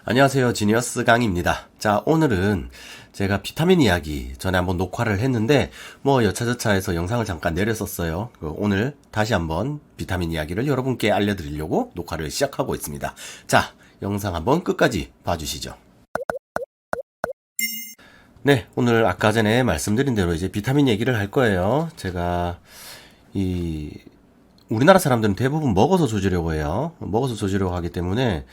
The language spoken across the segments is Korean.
안녕하세요. 지니어스 강입니다. 자, 오늘은 제가 비타민 이야기 전에 한번 녹화를 했는데 여차저차해서 영상을 잠깐 내렸었어요. 오늘 다시 한번 비타민 이야기를 여러분께 알려드리려고 녹화를 시작하고 있습니다. 자, 영상 한번 끝까지 봐주시죠. 네, 오늘 아까 전에 말씀드린 대로 이제 비타민 얘기를 할 거예요. 제가 우리나라 사람들은 대부분 먹어서 조지려고 해요. 먹어서 조지려고 하기 때문에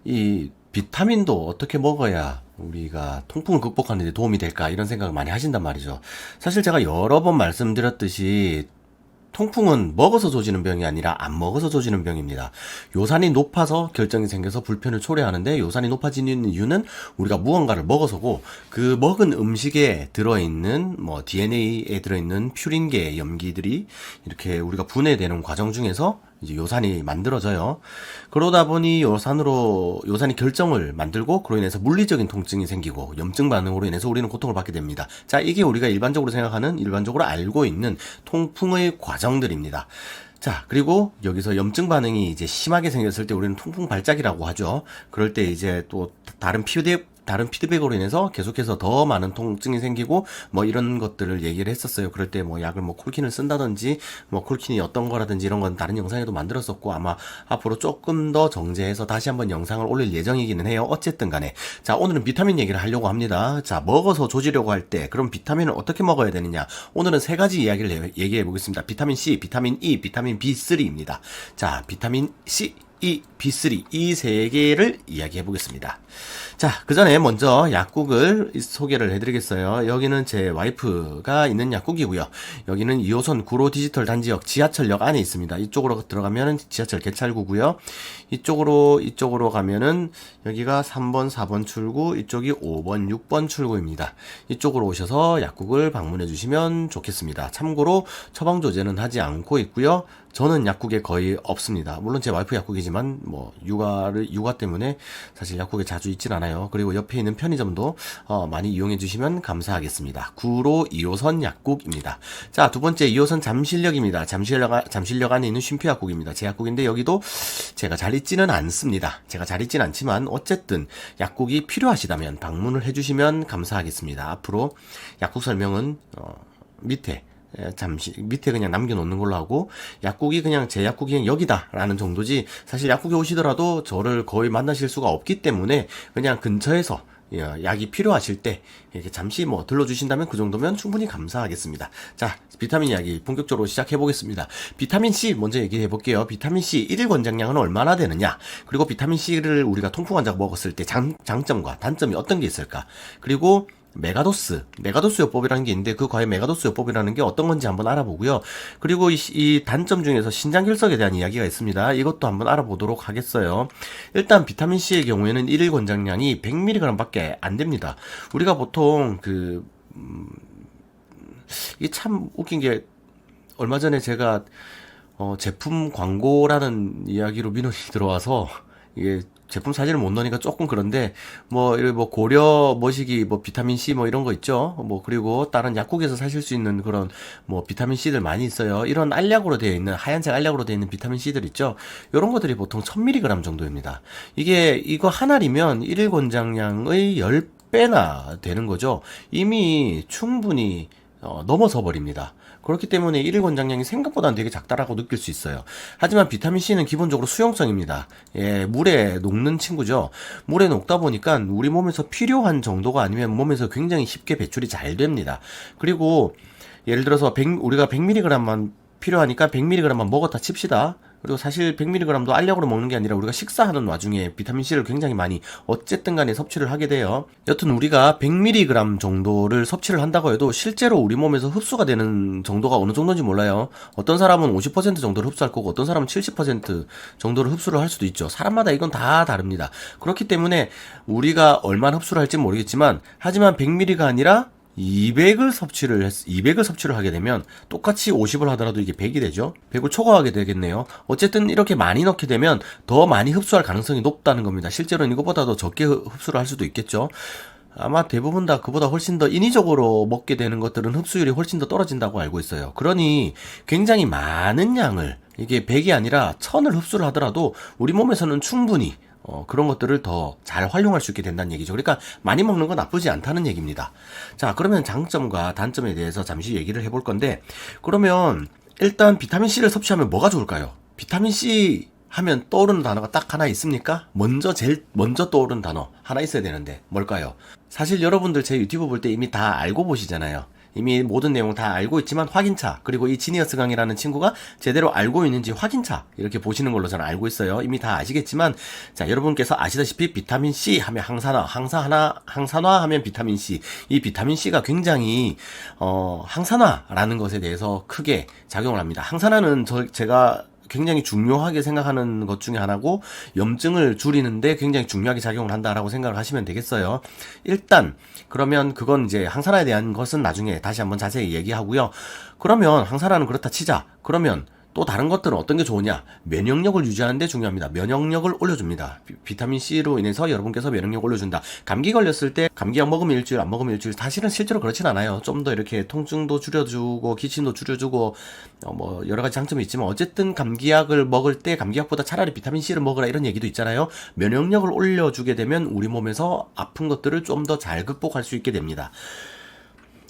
이 비타민도 어떻게 먹어야 우리가 통풍을 극복하는 데 도움이 될까 이런 생각을 많이 하신단 말이죠. 사실 제가 여러 번 말씀드렸듯이 통풍은 먹어서 조지는 병이 아니라 안 먹어서 조지는 병입니다. 요산이 높아서 결정이 생겨서 불편을 초래하는데, 요산이 높아지는 이유는 우리가 무언가를 먹어서고, 그 먹은 음식에 들어있는 DNA에 들어있는 퓨린계 염기들이 이렇게 우리가 분해되는 과정 중에서 이제 요산이 만들어져요. 그러다 보니 요산이 결정을 만들고, 그로 인해서 물리적인 통증이 생기고 염증 반응으로 인해서 우리는 고통을 받게 됩니다. 자, 이게 우리가 일반적으로 알고 있는 통풍의 과정들입니다. 자, 그리고 여기서 염증 반응이 이제 심하게 생겼을 때 우리는 통풍 발작이라고 하죠. 그럴 때 이제 또 다른 피드백으로 인해서 계속해서 더 많은 통증이 생기고 이런 것들을 얘기를 했었어요. 그럴 때 약을 콜킨을 쓴다든지 콜킨이 어떤 거라든지 이런 건 다른 영상에도 만들었었고, 아마 앞으로 조금 더 정제해서 다시 한번 영상을 올릴 예정이기는 해요. 어쨌든 간에 자, 오늘은 비타민 얘기를 하려고 합니다. 자, 먹어서 조지려고 할 때 그럼 비타민을 어떻게 먹어야 되느냐, 오늘은 세 가지 이야기를 얘기해 보겠습니다. 비타민 C, 비타민 E, 비타민 B3입니다. 자, 비타민 C, E, B3 이 세 개를 이야기해 보겠습니다. 자, 그 전에 먼저 약국을 소개를 해드리겠어요. 여기는 제 와이프가 있는 약국이고요. 여기는 2호선 구로 디지털 단지역 지하철역 안에 있습니다. 이쪽으로 들어가면은 지하철 개찰구고요. 이쪽으로 가면은 여기가 3번, 4번 출구, 이쪽이 5번, 6번 출구입니다. 이쪽으로 오셔서 약국을 방문해 주시면 좋겠습니다. 참고로 처방 조제는 하지 않고 있고요. 저는 약국에 거의 없습니다. 물론 제 와이프 약국이지만 육아 때문에 사실 약국에 자주 있진 않아요. 그리고 옆에 있는 편의점도 많이 이용해 주시면 감사하겠습니다. 구로 2호선 약국입니다. 자, 두 번째 2호선 잠실역입니다. 잠실역 안에 있는 쉼표 약국입니다. 제 약국인데 여기도 제가 잘 있지는 않습니다. 제가 잘 있진 않지만 어쨌든 약국이 필요하시다면 방문을 해주시면 감사하겠습니다. 앞으로 약국 설명은 밑에 그냥 남겨놓는 걸로 하고, 약국이 그냥 제 약국이 그냥 여기다라는 정도지, 사실 약국에 오시더라도 저를 거의 만나실 수가 없기 때문에 그냥 근처에서 약이 필요하실 때 이렇게 잠시 들러주신다면 그 정도면 충분히 감사하겠습니다. 자, 비타민 이야기 본격적으로 시작해 보겠습니다. 비타민 C 먼저 얘기해 볼게요. 비타민 C 1일 권장량은 얼마나 되느냐, 그리고 비타민 C를 우리가 통풍 환자가 먹었을 때 장점과 단점이 어떤 게 있을까, 그리고 메가도스 요법이라는 게 있는데 그 과연 메가도스 요법이라는 게 어떤 건지 한번 알아보고요. 그리고 이 단점 중에서 신장결석에 대한 이야기가 있습니다. 이것도 한번 알아보도록 하겠어요. 일단 비타민 C의 경우에는 1일 권장량이 100mg 밖에 안 됩니다. 우리가 보통 이게 참 웃긴 게, 얼마 전에 제가 제품 광고라는 이야기로 민원이 들어와서 이게 제품 사진을 못 넣으니까 조금 그런데, 고려 머시기 비타민 C 이런 거 있죠. 그리고 다른 약국에서 사실 수 있는 그런 비타민 C들 많이 있어요. 이런 알약으로 되어 있는, 하얀색 알약으로 되어 있는 비타민 C들 있죠. 이런 것들이 보통 1000mg 정도입니다. 이거 한 알이면 1일 권장량의 10배나 되는 거죠. 이미 충분히 넘어서 버립니다. 그렇기 때문에 1일 권장량이 생각보다는 되게 작다라고 느낄 수 있어요. 하지만 비타민C는 기본적으로 수용성입니다. 물에 녹는 친구죠. 물에 녹다 보니까 우리 몸에서 필요한 정도가 아니면 몸에서 굉장히 쉽게 배출이 잘 됩니다. 그리고 예를 들어서 우리가 100mg만 필요하니까 100mg만 먹었다 칩시다. 그리고 사실 100mg도 알약으로 먹는 게 아니라 우리가 식사하는 와중에 비타민C를 굉장히 많이 어쨌든 간에 섭취를 하게 돼요. 여튼 우리가 100mg 정도를 섭취를 한다고 해도 실제로 우리 몸에서 흡수가 되는 정도가 어느 정도인지 몰라요. 어떤 사람은 50% 정도를 흡수할 거고 어떤 사람은 70% 정도를 흡수를 할 수도 있죠. 사람마다 이건 다 다릅니다. 그렇기 때문에 우리가 얼마나 흡수를 할지 모르겠지만, 하지만 100mg가 아니라 200을 섭취를 하게 되면 똑같이 50을 하더라도 이게 100이 되죠. 100을 초과하게 되겠네요. 어쨌든 이렇게 많이 넣게 되면 더 많이 흡수할 가능성이 높다는 겁니다. 실제로는 이것보다 더 적게 흡수를 할 수도 있겠죠. 아마 대부분 다 그보다 훨씬 더 인위적으로 먹게 되는 것들은 흡수율이 훨씬 더 떨어진다고 알고 있어요. 그러니 굉장히 많은 양을, 이게 100이 아니라 1000을 흡수를 하더라도 우리 몸에서는 충분히 그런 것들을 더 잘 활용할 수 있게 된다는 얘기죠. 그러니까 많이 먹는 건 나쁘지 않다는 얘기입니다. 자, 그러면 장점과 단점에 대해서 잠시 얘기를 해볼 건데, 그러면 일단 비타민C를 섭취하면 뭐가 좋을까요? 비타민C 하면 떠오르는 단어가 딱 하나 있습니까? 제일 먼저 떠오르는 단어 하나 있어야 되는데 뭘까요? 사실 여러분들 제 유튜브 볼 때 이미 다 알고 보시잖아요. 이미 모든 내용 다 알고 있지만 확인차, 그리고 이 지니어스 강이라는 친구가 제대로 알고 있는지 확인차, 이렇게 보시는 걸로 저는 알고 있어요. 이미 다 아시겠지만, 자, 여러분께서 아시다시피 비타민C 하면 항산화 하면 비타민C. 이 비타민C가 굉장히 항산화라는 것에 대해서 크게 작용을 합니다. 항산화는 제가 굉장히 중요하게 생각하는 것 중에 하나고, 염증을 줄이는데 굉장히 중요하게 작용을 한다라고 생각을 하시면 되겠어요. 일단 그러면 그건 이제 항산화에 대한 것은 나중에 다시 한번 자세히 얘기하고요. 그러면 항산화는 그렇다 치자. 그러면 또 다른 것들은 어떤 게 좋으냐? 면역력을 유지하는 데 중요합니다. 면역력을 올려줍니다. 비타민C로 인해서 여러분께서 면역력을 올려준다. 감기 걸렸을 때 감기약 먹으면 일주일, 안 먹으면 일주일. 사실은 실제로 그렇진 않아요. 좀 더 이렇게 통증도 줄여주고 기침도 줄여주고 뭐 여러 가지 장점이 있지만, 어쨌든 감기약을 먹을 때 감기약보다 차라리 비타민C를 먹으라, 이런 얘기도 있잖아요. 면역력을 올려주게 되면 우리 몸에서 아픈 것들을 좀 더 잘 극복할 수 있게 됩니다.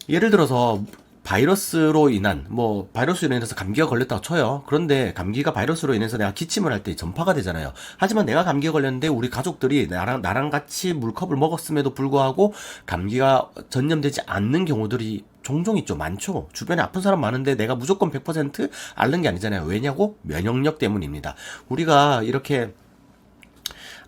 예를 들어서 바이러스로 인해서 감기가 걸렸다고 쳐요. 그런데 감기가 바이러스로 인해서 내가 기침을 할 때 전파가 되잖아요. 하지만 내가 감기에 걸렸는데 우리 가족들이 나랑 같이 물컵을 먹었음에도 불구하고 감기가 전염되지 않는 경우들이 종종 있죠. 많죠. 주변에 아픈 사람 많은데 내가 무조건 100% 앓는 게 아니잖아요. 왜냐고? 면역력 때문입니다. 우리가 이렇게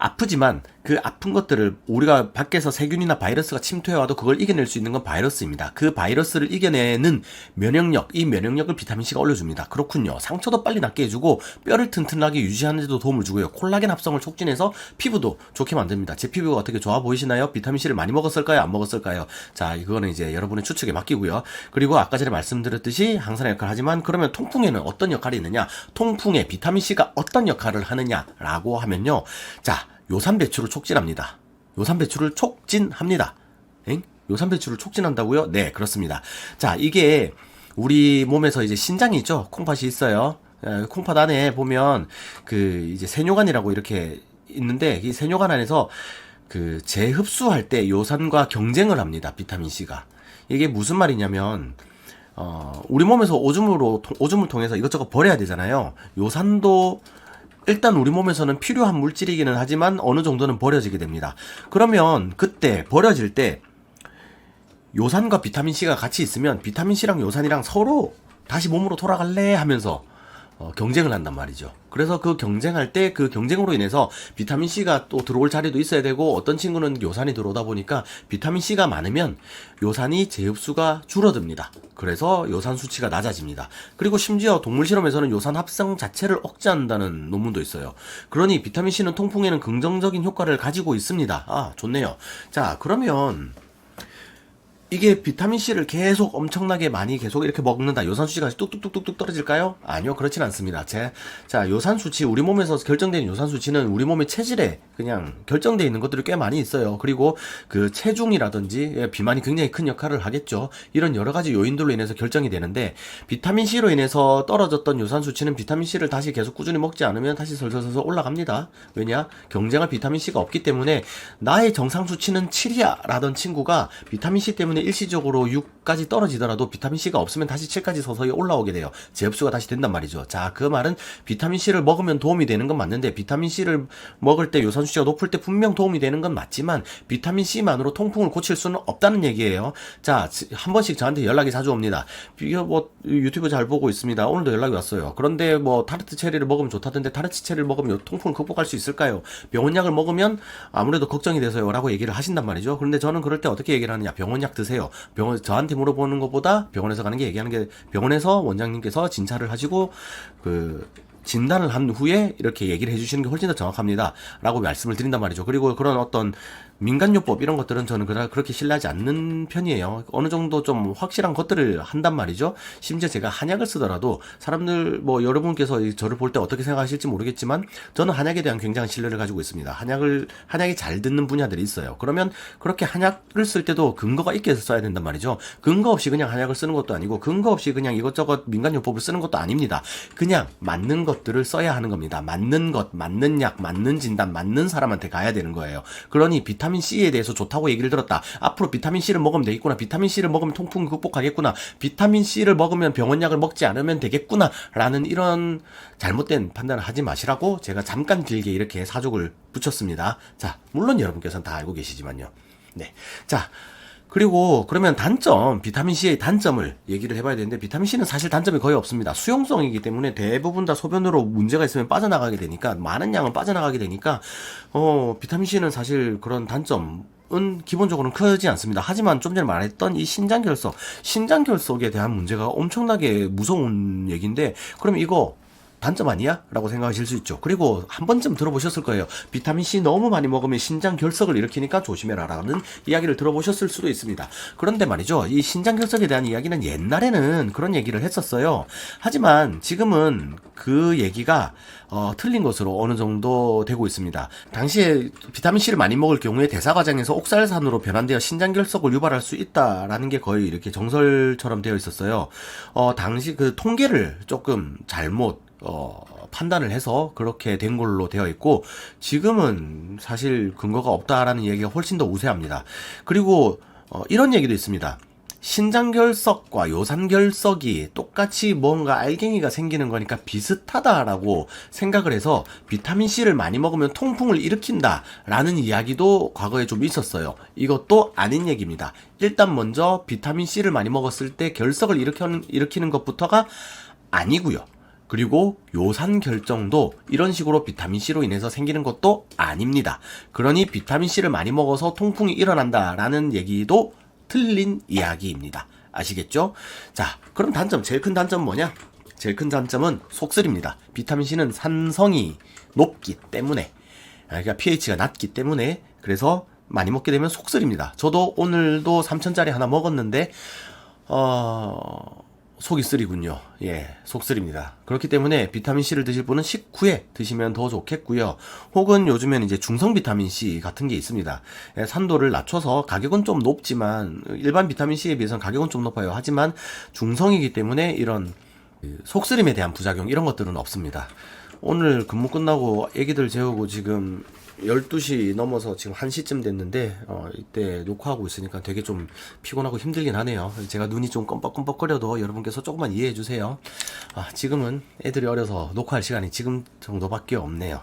아프지만 그 아픈 것들을 우리가 밖에서 세균이나 바이러스가 침투해와도 그걸 이겨낼 수 있는 건 바이러스입니다. 그 바이러스를 이겨내는 면역력, 이 면역력을 비타민C가 올려줍니다. 그렇군요. 상처도 빨리 낫게 해주고 뼈를 튼튼하게 유지하는 데도 도움을 주고요. 콜라겐 합성을 촉진해서 피부도 좋게 만듭니다. 제 피부가 어떻게 좋아 보이시나요? 비타민C를 많이 먹었을까요? 안 먹었을까요? 자, 이거는 이제 여러분의 추측에 맡기고요. 그리고 아까 전에 말씀드렸듯이 항산화 역할을 하지만, 그러면 통풍에는 어떤 역할이 있느냐? 통풍에 비타민C가 어떤 역할을 하느냐라고 하면요. 자, 요산 배출을 촉진합니다. 요산 배출을 촉진합니다. 요산 배출을 촉진한다고요? 네, 그렇습니다. 자, 이게 우리 몸에서 이제 신장이 있죠. 콩팥이 있어요. 콩팥 안에 보면 이제 세뇨관이라고 이렇게 있는데, 이 세뇨관 안에서 재흡수할 때 요산과 경쟁을 합니다. 비타민C가. 이게 무슨 말이냐면, 우리 몸에서 오줌을 통해서 이것저것 버려야 되잖아요. 요산도 일단 우리 몸에서는 필요한 물질이기는 하지만 어느 정도는 버려지게 됩니다. 그러면 그때 버려질 때 요산과 비타민C가 같이 있으면 비타민C랑 요산이랑 서로 다시 몸으로 돌아갈래 하면서 경쟁을 한단 말이죠. 그래서 그 경쟁할 때 그 경쟁으로 인해서 비타민C가 또 들어올 자리도 있어야 되고, 어떤 친구는 요산이 들어오다 보니까 비타민C가 많으면 요산이 재흡수가 줄어듭니다. 그래서 요산 수치가 낮아집니다. 그리고 심지어 동물 실험에서는 요산 합성 자체를 억제한다는 논문도 있어요. 그러니 비타민C는 통풍에는 긍정적인 효과를 가지고 있습니다. 아, 좋네요. 자, 그러면 이게 비타민C를 계속 엄청나게 많이 계속 이렇게 먹는다, 요산 수치가 뚝뚝뚝뚝 떨어질까요? 아니요, 그렇진 않습니다. 자, 요산 수치, 우리 몸에서 결정된 요산 수치는 우리 몸의 체질에 그냥 결정되어 있는 것들이 꽤 많이 있어요. 그리고 체중이라든지 비만이 굉장히 큰 역할을 하겠죠. 이런 여러 가지 요인들로 인해서 결정이 되는데, 비타민C로 인해서 떨어졌던 요산 수치는 비타민C를 다시 계속 꾸준히 먹지 않으면 다시 설설설 올라갑니다. 왜냐? 경쟁할 비타민C가 없기 때문에. 나의 정상 수치는 7이야 라던 친구가 비타민C 때문에 일시적으로 6까지 떨어지더라도 비타민C가 없으면 다시 7까지 서서히 올라오게 돼요. 재흡수가 다시 된단 말이죠. 자, 그 말은 비타민C를 먹으면 도움이 되는 건 맞는데, 비타민C를 먹을 때 요산 수치가 높을 때 분명 도움이 되는 건 맞지만 비타민C만으로 통풍을 고칠 수는 없다는 얘기예요. 자, 한 번씩 저한테 연락이 자주 옵니다. 유튜브 잘 보고 있습니다. 오늘도 연락이 왔어요. 그런데 타르트 체리를 먹으면 좋다던데 타르트 체리를 먹으면 통풍을 극복할 수 있을까요? 병원약을 먹으면 아무래도 걱정이 돼서요 라고 얘기를 하신단 말이죠. 그런데 저는 그럴 때 어떻게 얘기를 하느냐? 병원약 드세요. 저한테 물어보는 것보다 병원에서 가는 게, 얘기하는 게, 병원에서 원장님께서 진찰을 하시고 진단을 한 후에 이렇게 얘기를 해주시는 게 훨씬 더 정확합니다 라고 말씀을 드린단 말이죠. 그리고 그런 어떤 민간요법 이런 것들은 저는 그렇게 신뢰하지 않는 편이에요. 어느 정도 좀 확실한 것들을 한단 말이죠. 심지어 제가 한약을 쓰더라도 사람들 여러분께서 저를 볼 때 어떻게 생각하실지 모르겠지만, 저는 한약에 대한 굉장한 신뢰를 가지고 있습니다. 한약이 잘 듣는 분야들이 있어요. 그러면 그렇게 한약을 쓸 때도 근거가 있게 써야 된단 말이죠. 근거 없이 그냥 한약을 쓰는 것도 아니고, 근거 없이 그냥 이것저것 민간요법을 쓰는 것도 아닙니다. 그냥 맞는 것들을 써야 하는 겁니다. 맞는 것, 맞는 약, 맞는 진단, 맞는 사람한테 가야 되는 거예요. 그러니 비타민C에 대해서 좋다고 얘기를 들었다. 앞으로 비타민C를 먹으면 되겠구나. 비타민C를 먹으면 통풍 극복하겠구나. 비타민C를 먹으면 병원약을 먹지 않으면 되겠구나. 라는 이런 잘못된 판단을 하지 마시라고 제가 잠깐 길게 이렇게 사족을 붙였습니다. 자, 물론 여러분께서는 다 알고 계시지만요. 네. 자, 그리고 그러면 단점, 비타민C의 단점을 얘기를 해봐야 되는데, 비타민C는 사실 단점이 거의 없습니다. 수용성이기 때문에 대부분 다 소변으로 문제가 있으면 빠져나가게 되니까, 많은 양은 빠져나가게 되니까 비타민C는 사실 그런 단점은 기본적으로는 크지 않습니다. 하지만 좀 전에 말했던 이 신장결석에 대한 문제가 엄청나게 무서운 얘기인데, 그럼 이거 단점 아니야? 라고 생각하실 수 있죠. 그리고 한 번쯤 들어보셨을 거예요. 비타민C 너무 많이 먹으면 신장 결석을 일으키니까 조심해라 라는 이야기를 들어보셨을 수도 있습니다. 그런데 말이죠. 이 신장 결석에 대한 이야기는 옛날에는 그런 얘기를 했었어요. 하지만 지금은 그 얘기가 틀린 것으로 어느 정도 되고 있습니다. 당시에 비타민C를 많이 먹을 경우에 대사 과정에서 옥살산으로 변환되어 신장 결석을 유발할 수 있다라는 게 거의 이렇게 정설처럼 되어 있었어요. 당시 그 통계를 조금 잘못 판단을 해서 그렇게 된 걸로 되어 있고, 지금은 사실 근거가 없다라는 얘기가 훨씬 더 우세합니다. 그리고 이런 얘기도 있습니다. 신장결석과 요산결석이 똑같이 뭔가 알갱이가 생기는 거니까 비슷하다라고 생각을 해서 비타민C를 많이 먹으면 통풍을 일으킨다라는 이야기도 과거에 좀 있었어요. 이것도 아닌 얘기입니다. 일단 먼저 비타민C를 많이 먹었을 때 결석을 일으키는 것부터가 아니고요. 그리고 요산 결정도 이런 식으로 비타민C로 인해서 생기는 것도 아닙니다. 그러니 비타민C를 많이 먹어서 통풍이 일어난다라는 얘기도 틀린 이야기입니다. 아시겠죠? 자, 그럼 단점, 제일 큰 단점은 뭐냐? 제일 큰 단점은 속쓰립니다. 비타민C는 산성이 높기 때문에, 그러니까 pH가 낮기 때문에, 그래서 많이 먹게 되면 속쓰립니다. 저도 오늘도 3,000짜리 하나 먹었는데 속이 쓰리군요. 예, 속 쓰립니다. 그렇기 때문에 비타민C를 드실 분은 식후에 드시면 더 좋겠고요. 혹은 요즘에는 이제 중성 비타민C 같은 게 있습니다. 예, 산도를 낮춰서 가격은 좀 높지만, 일반 비타민C에 비해서는 가격은 좀 높아요. 하지만 중성이기 때문에 이런 속쓰림에 대한 부작용 이런 것들은 없습니다. 오늘 근무 끝나고 애기들 재우고 지금 12시 넘어서 지금 1시쯤 됐는데 이때 녹화하고 있으니까 되게 좀 피곤하고 힘들긴 하네요. 제가 눈이 좀 껌뻑껌뻑거려도 여러분께서 조금만 이해해 주세요. 지금은 애들이 어려서 녹화할 시간이 지금 정도밖에 없네요.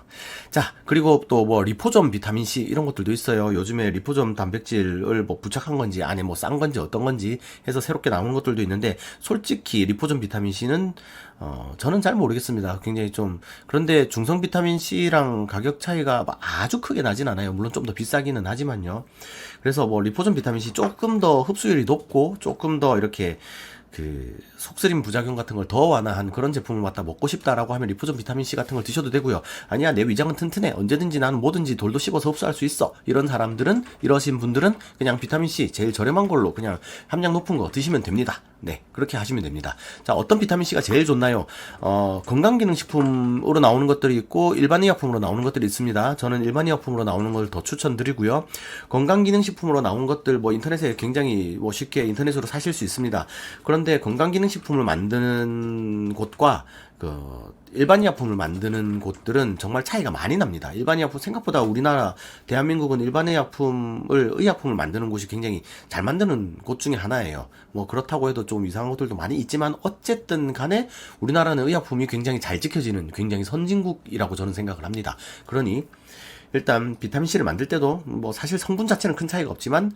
자, 그리고 또 뭐 리포점 비타민C 이런 것들도 있어요. 요즘에 리포점 단백질을 뭐 부착한 건지 안에 뭐 싼 건지 어떤 건지 해서 새롭게 나오는 것들도 있는데, 솔직히 리포점 비타민C는 저는 잘 모르겠습니다. 굉장히 좀, 그런데 중성 비타민C랑 가격 차이가 아주 크게 나진 않아요. 물론 좀 더 비싸기는 하지만요. 그래서 뭐 리포점 비타민C 조금 더 흡수율이 높고 조금 더 이렇게 그 속쓰림 부작용 같은 걸 더 완화한 그런 제품을 갖다 먹고 싶다라고 하면 리포점 비타민C 같은 걸 드셔도 되고요. 아니야, 내 위장은 튼튼해, 언제든지 나는 뭐든지 돌도 씹어서 흡수할 수 있어, 이런 사람들은, 이러신 분들은 그냥 비타민C 제일 저렴한 걸로 그냥 함량 높은 거 드시면 됩니다. 네, 그렇게 하시면 됩니다. 자, 어떤 비타민C가 제일 좋나요? 건강기능식품으로 나오는 것들이 있고 일반의약품으로 나오는 것들이 있습니다. 저는 일반의약품으로 나오는 걸 더 추천드리고요. 건강기능식품으로 나온 것들 뭐 인터넷에 굉장히 뭐 쉽게 인터넷으로 사실 수 있습니다. 그런데 건강기능식품을 만드는 곳과 그 일반의약품을 만드는 곳들은 정말 차이가 많이 납니다. 일반의약품, 생각보다 우리나라 대한민국은 의약품을 만드는 곳이 굉장히 잘 만드는 곳 중에 하나예요. 뭐 그렇다고 해도 좀 이상한 것들도 많이 있지만 어쨌든 간에 우리나라는 의약품이 굉장히 잘 지켜지는 굉장히 선진국이라고 저는 생각을 합니다. 그러니 일단 비타민C를 만들 때도 뭐 사실 성분 자체는 큰 차이가 없지만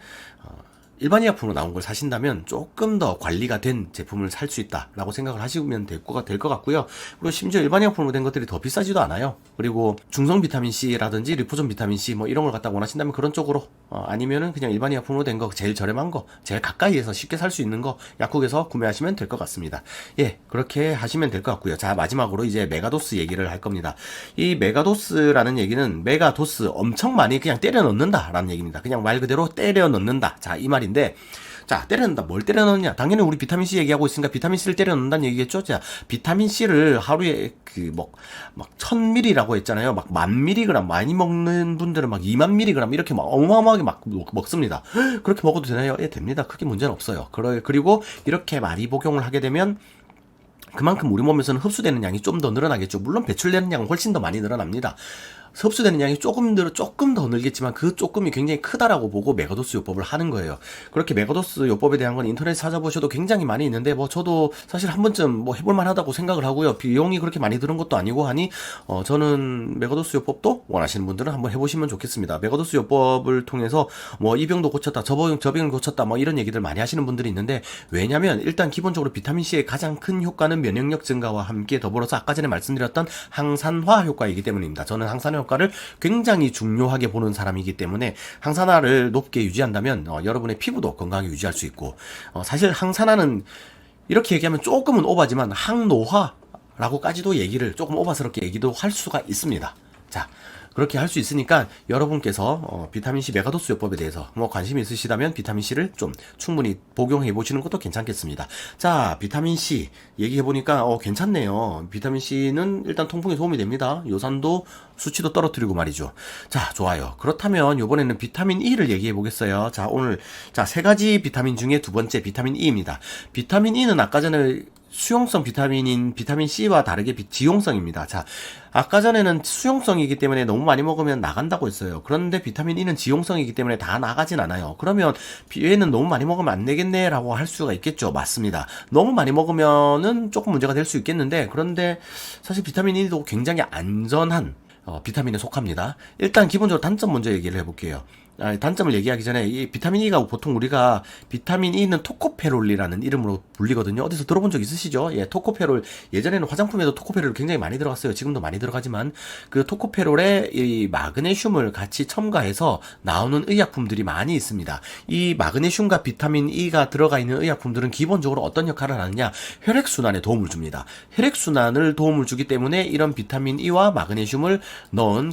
일반 의약품으로 나온 걸 사신다면 조금 더 관리가 된 제품을 살 수 있다라고 생각을 하시면 될 것 같고요. 그리고 심지어 일반 의약품으로 된 것들이 더 비싸지도 않아요. 그리고 중성 비타민C라든지 리포점 비타민C 뭐 이런 걸 갖다 원하신다면 그런 쪽으로, 아니면은 그냥 일반 의약품으로 된 거, 제일 저렴한 거, 제일 가까이에서 쉽게 살 수 있는 거 약국에서 구매하시면 될 것 같습니다. 예, 그렇게 하시면 될 것 같고요. 자, 마지막으로 이제 메가도스 얘기를 할 겁니다. 이 메가도스라는 얘기는 메가도스, 엄청 많이 그냥 때려 넣는다 라는 얘기입니다. 그냥 말 그대로 때려 넣는다. 자, 이 말인데, 자, 때려 넣는다. 뭘 때려 넣느냐? 당연히 우리 비타민C 얘기하고 있으니까 비타민C를 때려 넣는다는 얘기겠죠? 자, 비타민C를 하루에 막 1000mg라고 했잖아요. 막 1000mg 많이 먹는 분들은 막 20000mg 이렇게 막 어마어마하게 막 먹습니다. 그렇게 먹어도 되나요? 예, 됩니다. 크게 문제는 없어요. 그리고 이렇게 많이 복용을 하게 되면 그만큼 우리 몸에서는 흡수되는 양이 좀 더 늘어나겠죠. 물론 배출되는 양은 훨씬 더 많이 늘어납니다. 흡수되는 양이 조금 더 늘겠지만 그 조금이 굉장히 크다라고 보고 메가도스 요법을 하는 거예요. 그렇게 메가도스 요법에 대한 건 인터넷 찾아보셔도 굉장히 많이 있는데 뭐 저도 사실 한 번쯤 뭐 해볼 만하다고 생각을 하고요. 비용이 그렇게 많이 드는 것도 아니고 하니 저는 메가도스 요법도 원하시는 분들은 한번 해보시면 좋겠습니다. 메가도스 요법을 통해서 뭐 이 병도 고쳤다, 저 병을 고쳤다, 뭐 이런 얘기들 많이 하시는 분들이 있는데, 왜냐면 일단 기본적으로 비타민 C의 가장 큰 효과는 면역력 증가와 함께 더불어서 아까 전에 말씀드렸던 항산화 효과이기 때문입니다. 저는 항산화 효과를 굉장히 중요하게 보는 사람이기 때문에 항산화를 높게 유지한다면 여러분의 피부도 건강하게 유지할 수 있고, 사실 항산화는 이렇게 얘기하면 조금은 오바지만 항노화라고까지도 얘기를 조금 오바스럽게 얘기도 할 수가 있습니다. 자, 그렇게 할 수 있으니까 여러분께서 비타민C 메가도스 요법에 대해서 뭐 관심이 있으시다면 비타민C를 좀 충분히 복용해 보시는 것도 괜찮겠습니다. 자, 비타민C 얘기해보니까 괜찮네요. 비타민C는 일단 통풍에 도움이 됩니다. 요산도 수치도 떨어뜨리고 말이죠. 자, 좋아요. 그렇다면 이번에는 비타민 E를 얘기해 보겠어요. 자, 오늘 세 가지 비타민 중에 두 번째 비타민 E입니다. 비타민 E는 아까 전에 수용성 비타민인 비타민 C와 다르게 지용성입니다. 자, 아까 전에는 수용성이기 때문에 너무 많이 먹으면 나간다고 했어요. 그런데 비타민 E는 지용성이기 때문에 다 나가진 않아요. 그러면 얘는 너무 많이 먹으면 안 되겠네 라고 할 수가 있겠죠. 맞습니다. 너무 많이 먹으면은 조금 문제가 될 수 있겠는데, 그런데 사실 비타민 E도 굉장히 안전한 비타민에 속합니다. 일단 기본적으로 단점 먼저 얘기를 해볼게요. 단점을 얘기하기 전에 이 비타민 E가 보통 우리가 비타민 E는 토코페롤이라는 이름으로 불리거든요. 어디서 들어본 적 있으시죠? 예, 토코페롤. 예전에는 화장품에도 토코페롤 굉장히 많이 들어갔어요. 지금도 많이 들어가지만 그 토코페롤에 이 마그네슘을 같이 첨가해서 나오는 의약품들이 많이 있습니다. 이 마그네슘과 비타민 E가 들어가 있는 의약품들은 기본적으로 어떤 역할을 하느냐? 혈액순환에 도움을 줍니다. 혈액순환을 도움을 주기 때문에 이런 비타민 E와 마그네슘을 넣은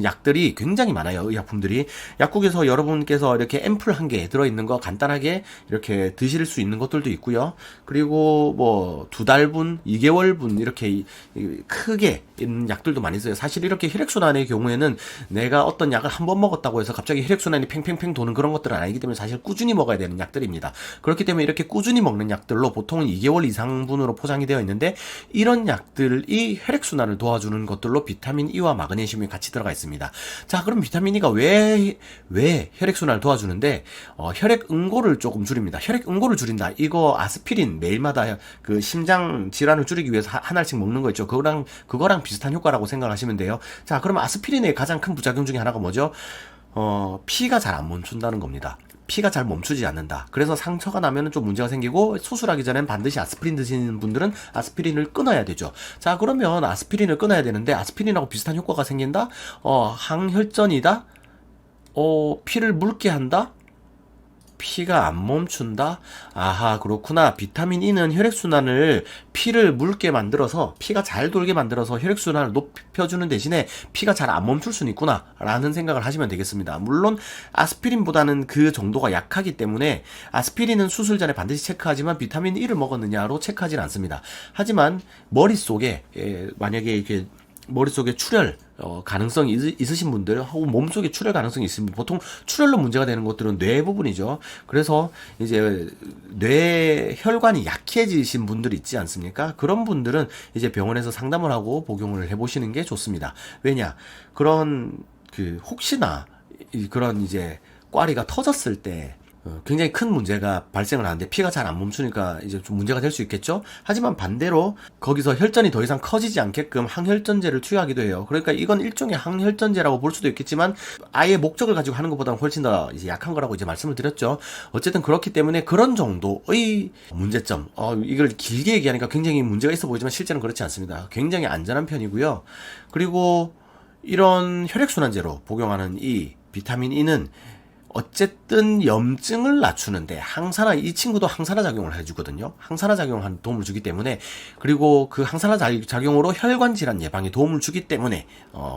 약들이 굉장히 많아요. 의약품들이. 약국에서 여러분께서 이렇게 앰플 한 개 들어있는 거 간단하게 이렇게 드실 수 있는 것들도 있고요. 그리고 뭐 2달분, 2개월분 이렇게 크게 있는 약들도 많이 있어요. 사실 이렇게 혈액순환의 경우에는 내가 어떤 약을 한 번 먹었다고 해서 갑자기 혈액순환이 팽팽팽 도는 그런 것들은 아니기 때문에 사실 꾸준히 먹어야 되는 약들입니다. 그렇기 때문에 이렇게 꾸준히 먹는 약들로 보통은 2개월 이상분으로 포장이 되어 있는데, 이런 약들이 혈액순환을 도와주는 것들로 비타민 E와 마그네슘이 같이 들어가 있습니다. 자, 그럼 비타민 E가 왜 혈액순환을 도와주는데, 혈액 응고를 조금 줄입니다. 혈액 응고를 줄인다. 이거 아스피린 매일마다 그 심장 질환을 줄이기 위해서 한 알씩 먹는 거 있죠. 그거랑 비슷한 효과라고 생각하시면 돼요. 자, 그러면 아스피린의 가장 큰 부작용 중에 하나가 뭐죠? 피가 잘 안 멈춘다는 겁니다. 피가 잘 멈추지 않는다. 그래서 상처가 나면은 좀 문제가 생기고, 수술하기 전엔 반드시 아스피린 드시는 분들은 아스피린을 끊어야 되죠. 자, 그러면 아스피린을 끊어야 되는데 아스피린하고 비슷한 효과가 생긴다? 항혈전이다? 피를 묽게 한다? 피가 안 멈춘다? 아하, 그렇구나. 비타민 E는 혈액순환을 피를 묽게 만들어서, 피가 잘 돌게 만들어서 혈액순환을 높여주는 대신에 피가 잘 안 멈출 수는 있구나 라는 생각을 하시면 되겠습니다. 물론 아스피린보다는 그 정도가 약하기 때문에 아스피린은 수술 전에 반드시 체크하지만 비타민 E를 먹었느냐로 체크하지는 않습니다. 하지만 머릿속에 만약에 이렇게 머릿속에 출혈 가능성이 있으신 분들, 혹은 몸속에 출혈 가능성이 있으면, 보통 출혈로 문제가 되는 것들은 뇌 부분이죠. 그래서 이제 뇌 혈관이 약해지신 분들이 있지 않습니까? 그런 분들은 이제 병원에서 상담을 하고 복용을 해보시는 게 좋습니다. 왜냐? 혹시나 그런 이제 꽈리가 터졌을 때 굉장히 큰 문제가 발생을 하는데 피가 잘 안 멈추니까 이제 좀 문제가 될 수 있겠죠. 하지만 반대로 거기서 혈전이 더 이상 커지지 않게끔 항혈전제를 투여하기도 해요. 그러니까 이건 일종의 항혈전제라고 볼 수도 있겠지만, 아예 목적을 가지고 하는 것보다는 훨씬 더 이제 약한 거라고 이제 말씀을 드렸죠. 어쨌든 그렇기 때문에 그런 정도의 문제점, 이걸 길게 얘기하니까 굉장히 문제가 있어 보이지만 실제는 그렇지 않습니다. 굉장히 안전한 편이고요. 그리고 이런 혈액순환제로 복용하는 이 비타민 E는 어쨌든 염증을 낮추는데 이 친구도 항산화 작용을 해주거든요. 항산화 작용을 도움을 주기 때문에, 그리고 그 항산화 작용으로 혈관 질환 예방에 도움을 주기 때문에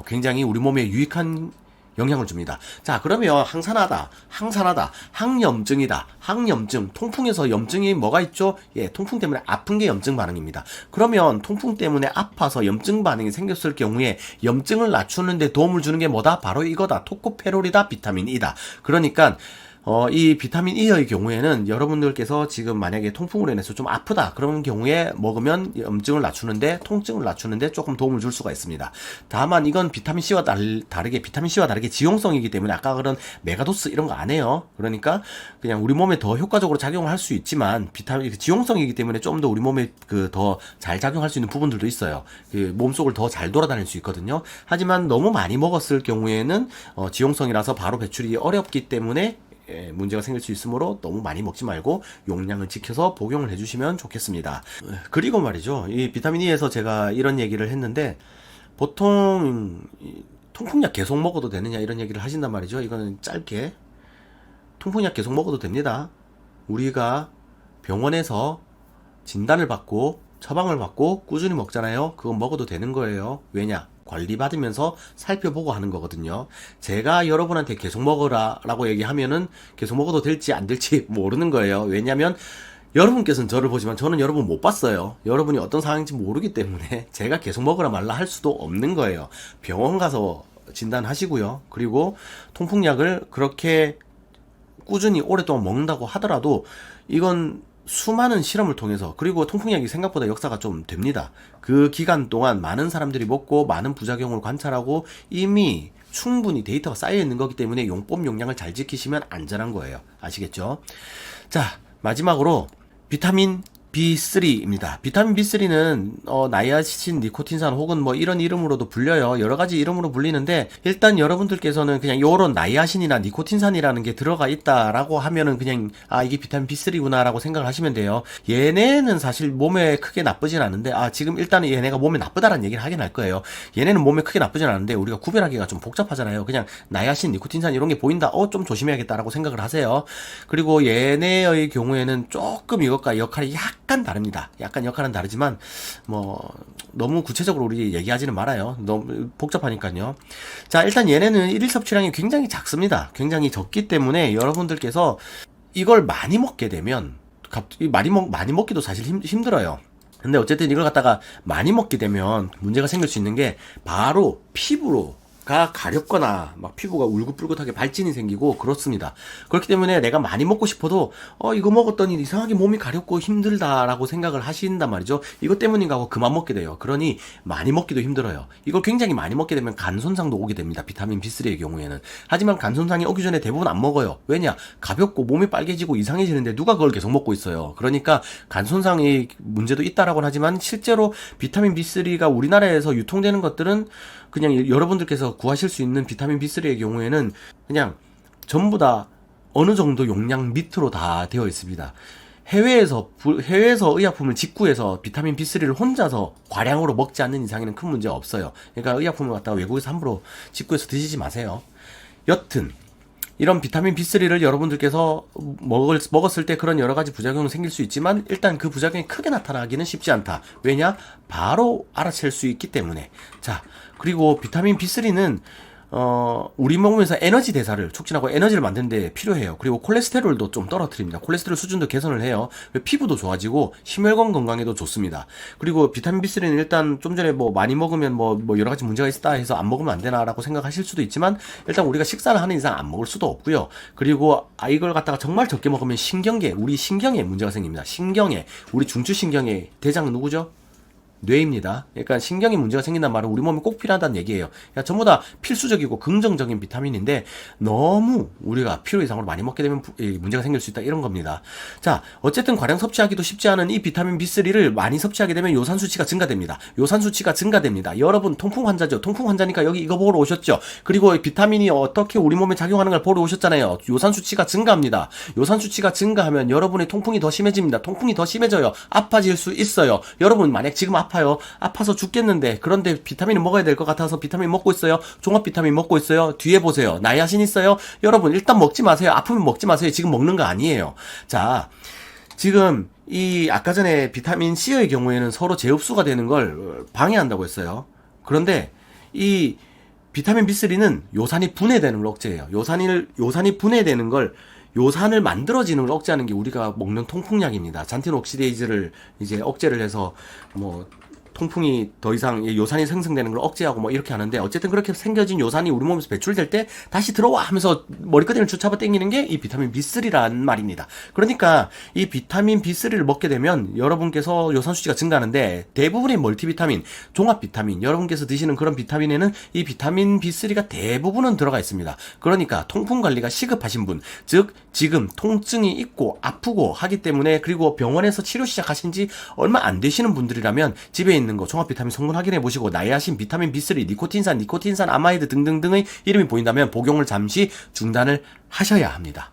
굉장히 우리 몸에 유익한 영향을 줍니다. 자, 그러면 항산화다, 항염증이다, 항염증, 통풍에서 염증이 뭐가 있죠? 예, 통풍 때문에 아픈 게 염증 반응입니다. 그러면 통풍 때문에 아파서 염증 반응이 생겼을 경우에 염증을 낮추는데 도움을 주는 게 뭐다? 바로 이거다. 토코페롤이다, 비타민 E다. 그러니까 이 비타민 E의 경우에는 여러분들께서 지금 만약에 통풍으로 인해서 좀 아프다 그런 경우에 먹으면 염증을 낮추는데, 통증을 낮추는데 조금 도움을 줄 수가 있습니다. 다만 이건 비타민 C와 다르게 지용성이기 때문에 아까 그런 메가도스 이런 거 안 해요. 그러니까 그냥 우리 몸에 더 효과적으로 작용을 할 수 있지만, 비타민 지용성이기 때문에 좀 더 우리 몸에 그 더 잘 작용할 수 있는 부분들도 있어요. 그 몸속을 더 잘 돌아다닐 수 있거든요. 하지만 너무 많이 먹었을 경우에는 지용성이라서 바로 배출이 어렵기 때문에 문제가 생길 수 있으므로 너무 많이 먹지 말고 용량을 지켜서 복용을 해주시면 좋겠습니다. 그리고 말이죠, 이 비타민 E에서 제가 이런 얘기를 했는데, 보통 통풍약 계속 먹어도 되느냐 이런 얘기를 하신단 말이죠. 이거는 짧게, 통풍약 계속 먹어도 됩니다. 우리가 병원에서 진단을 받고 처방을 받고 꾸준히 먹잖아요. 그건 먹어도 되는 거예요. 왜냐? 관리받으면서 살펴보고 하는 거거든요. 제가 여러분한테 계속 먹어라 라고 얘기하면은 계속 먹어도 될지 안 될지 모르는 거예요. 왜냐면 여러분께서는 저를 보지만 저는 여러분 못 봤어요. 여러분이 어떤 상황인지 모르기 때문에 제가 계속 먹으라 말라 할 수도 없는 거예요. 병원 가서 진단하시고요. 그리고 통풍약을 그렇게 꾸준히 오랫동안 먹는다고 하더라도 이건 수많은 실험을 통해서, 그리고 통풍약이 생각보다 역사가 좀 됩니다. 그 기간 동안 많은 사람들이 먹고 많은 부작용을 관찰하고 이미 충분히 데이터가 쌓여 있는 거기 때문에 용법 용량을 잘 지키시면 안전한 거예요. 아시겠죠? 자, 마지막으로 비타민 B3입니다. 비타민 B3는 나이아신 니코틴산 혹은 뭐 이런 이름으로도 불려요. 여러 가지 이름으로 불리는데, 일단 여러분들께서는 그냥 요런 나이아신이나 니코틴산이라는 게 들어가 있다라고 하면은 그냥 이게 비타민 B3구나 라고 생각을 하시면 돼요. 얘네는 사실 몸에 크게 나쁘진 않은데, 지금 일단은 얘네가 몸에 나쁘다라는 얘기를 하긴 할 거예요. 얘네는 몸에 크게 나쁘진 않은데 우리가 구별하기가 좀 복잡하잖아요. 그냥 나이아신, 니코틴산 이런 게 보인다, 좀 조심해야겠다라고 생각을 하세요. 그리고 얘네의 경우에는 조금 이것과 역할이 약간 다릅니다. 약간 역할은 다르지만 뭐 너무 구체적으로 우리 얘기하지는 말아요. 너무 복잡하니까요. 자, 일단 얘네는 일일 섭취량이 굉장히 작습니다. 굉장히 적기 때문에 여러분들께서 이걸 많이 먹게 되면 많이 먹기도 사실 힘들어요. 근데 어쨌든 이걸 갖다가 많이 먹게 되면 문제가 생길 수 있는 게, 바로 피부가 가렵거나 막 피부가 울긋불긋하게 발진이 생기고 그렇습니다. 그렇기 때문에 내가 많이 먹고 싶어도 이거 먹었더니 이상하게 몸이 가렵고 힘들다라고 생각을 하신단 말이죠. 이것 때문인가 하고 그만 먹게 돼요. 그러니 많이 먹기도 힘들어요. 이걸 굉장히 많이 먹게 되면 간 손상도 오게 됩니다. 비타민 B3의 경우에는. 하지만 간 손상이 오기 전에 대부분 안 먹어요. 왜냐? 가볍고 몸이 빨개지고 이상해지는데 누가 그걸 계속 먹고 있어요. 그러니까 간 손상의 문제도 있다라고는 하지만, 실제로 비타민 B3가 우리나라에서 유통되는 것들은 그냥 여러분들께서 구하실 수 있는 비타민 B3의 경우에는 그냥 전부 다 어느 정도 용량 밑으로 다 되어 있습니다. 해외에서 의약품을 직구해서 비타민 B3를 혼자서 과량으로 먹지 않는 이상에는 큰 문제 없어요. 그러니까 의약품을 갖다가 외국에서 함부로 직구해서 드시지 마세요. 여튼 이런 비타민 B3를 여러분들께서 먹었을 때 그런 여러 가지 부작용이 생길 수 있지만, 일단 그 부작용이 크게 나타나기는 쉽지 않다. 왜냐? 바로 알아챌 수 있기 때문에. 자, 그리고 비타민 B3는 우리 몸에서 에너지 대사를 촉진하고 에너지를 만드는 데 필요해요. 그리고 콜레스테롤도 좀 떨어뜨립니다. 콜레스테롤 수준도 개선을 해요. 피부도 좋아지고 심혈관 건강에도 좋습니다. 그리고 비타민 B3는 일단 좀 전에 뭐 많이 먹으면 뭐 여러 가지 문제가 있다 해서 안 먹으면 안 되나라고 생각하실 수도 있지만, 일단 우리가 식사를 하는 이상 안 먹을 수도 없고요. 그리고 이걸 갖다가 정말 적게 먹으면 우리 신경에 문제가 생깁니다. 우리 중추신경의 대장은 누구죠? 뇌입니다. 그러니까 신경에 문제가 생긴단 말은 우리 몸에 꼭 필요하다는 얘기예요. 그러니까 전부 다 필수적이고 긍정적인 비타민인데, 너무 우리가 필요 이상으로 많이 먹게 되면 문제가 생길 수 있다, 이런 겁니다. 자, 어쨌든 과량 섭취하기도 쉽지 않은 이 비타민 B3를 많이 섭취하게 되면 요산 수치가 증가됩니다. 여러분 통풍 환자죠. 통풍 환자니까 여기 이거 보러 오셨죠. 그리고 비타민이 어떻게 우리 몸에 작용하는 걸 보러 오셨잖아요. 요산 수치가 증가합니다. 요산 수치가 증가하면 여러분의 통풍이 더 심해집니다. 통풍이 더 심해져요. 아파질 수 있어요. 여러분 만약 지금 아파서 죽겠는데, 그런데 비타민을 먹어야 될 것 같아서 비타민 먹고 있어요. 종합 비타민 먹고 있어요. 뒤에 보세요. 나이아신 있어요. 여러분 일단 먹지 마세요. 아프면 먹지 마세요. 지금 먹는 거 아니에요. 자, 지금 아까 전에 비타민 C의 경우에는 서로 재흡수가 되는 걸 방해한다고 했어요. 그런데 이 비타민 B3는 요산이 분해되는 걸 억제해요. 요산이 분해되는 걸, 요산을 만들어지는 걸 억제하는 게 우리가 먹는 통풍약입니다. 잔틴 옥시데이즈를 이제 억제를 해서 뭐 통풍이 더 이상 요산이 생성되는 걸 억제하고 뭐 이렇게 하는데, 어쨌든 그렇게 생겨진 요산이 우리 몸에서 배출될 때 다시 들어와 하면서 머리끄댕이를 쭉 잡아 당기는 게 이 비타민 B3라는 말입니다. 그러니까 이 비타민 B3를 먹게 되면 여러분께서 요산 수치가 증가하는데, 대부분의 멀티비타민, 종합 비타민, 여러분께서 드시는 그런 비타민에는 이 비타민 B3가 대부분은 들어가 있습니다. 그러니까 통풍 관리가 시급하신 분, 즉 지금 통증이 있고 아프고 하기 때문에, 그리고 병원에서 치료 시작하신 지 얼마 안 되시는 분들이라면 집에 있는 거 종합 비타민 성분 확인해 보시고, 나이아신, 비타민 B3, 니코틴산, 아마이드 등등등의 이름이 보인다면 복용을 잠시 중단을 하셔야 합니다.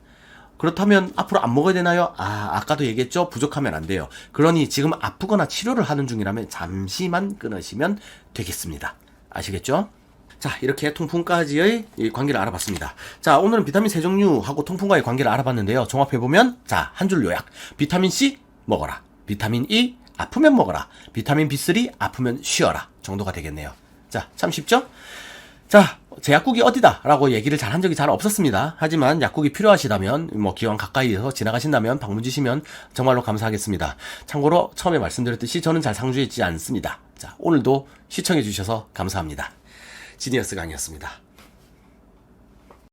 그렇다면 앞으로 안 먹어야 되나요? 아까도 얘기했죠? 부족하면 안 돼요. 그러니 지금 아프거나 치료를 하는 중이라면 잠시만 끊으시면 되겠습니다. 아시겠죠? 자, 이렇게 통풍까지의 관계를 알아봤습니다. 자, 오늘은 비타민 세 종류하고 통풍과의 관계를 알아봤는데요. 종합해보면, 자, 한 줄 요약. 비타민 C 먹어라. 비타민 E 아프면 먹어라. 비타민 B3 아프면 쉬어라 정도가 되겠네요. 자, 참 쉽죠? 자, 제 약국이 어디다 라고 얘기를 잘 한 적이 잘 없었습니다. 하지만 약국이 필요하시다면, 뭐 기왕 가까이에서 지나가신다면 방문 주시면 정말로 감사하겠습니다. 참고로 처음에 말씀드렸듯이 저는 잘 상주했지 않습니다. 자, 오늘도 시청해 주셔서 감사합니다. 지니어스 강이었습니다.